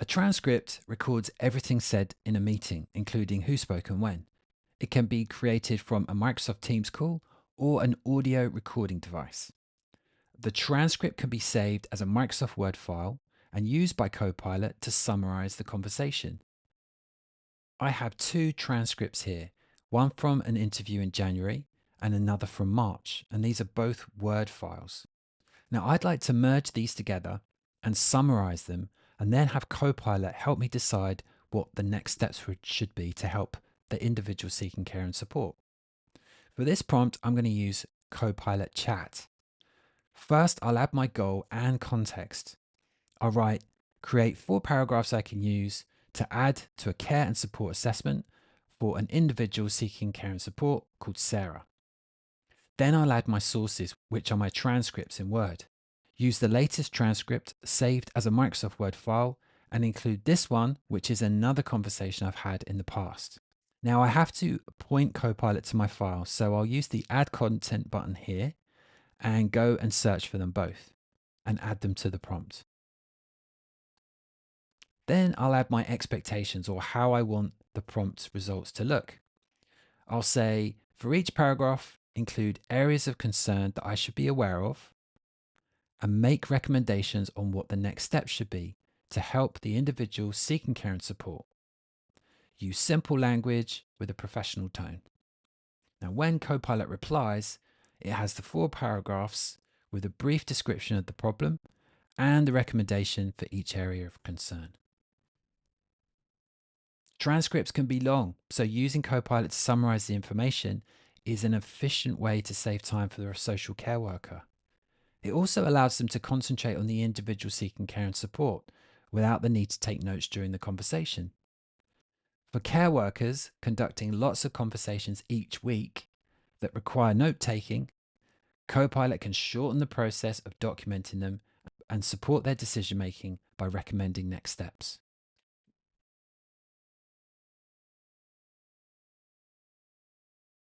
A transcript records everything said in a meeting, including who spoke and when. It can be created from a Microsoft Teams call or an audio recording device. The transcript can be saved as a Microsoft Word file and used by Copilot to summarize the conversation. I have two transcripts here, one from an interview in January and another from March, and these are both Word files. Now, I'd like to merge these together and summarize them, and then have Copilot help me decide what the next steps should be to help the individual seeking care and support. For this prompt, I'm going to use Copilot Chat. First, I'll add my goal and context. I'll write, create 4 paragraphs I can use to add to a care and support assessment for an individual seeking care and support called Sarah. Then I'll add my sources, which are my transcripts in Word. Use the latest transcript saved as a Microsoft Word file and include this one, which is another conversation I've had in the past. Now I have to point Copilot to my file, so I'll use the Add Content button here and go and search for them both and add them to the prompt. Then I'll add my expectations or how I want the prompt results to look. I'll say, for each paragraph, include areas of concern that I should be aware of and make recommendations on what the next steps should be to help the individual seeking care and support. Use simple language with a professional tone. Now, when Copilot replies, it has the 4 paragraphs with a brief description of the problem and the recommendation for each area of concern. Transcripts can be long, so using Copilot to summarize the information is an efficient way to save time for the social care worker. It also allows them to concentrate on the individual seeking care and support without the need to take notes during the conversation. For care workers conducting lots of conversations each week that require note taking, Copilot can shorten the process of documenting them and support their decision making by recommending next steps.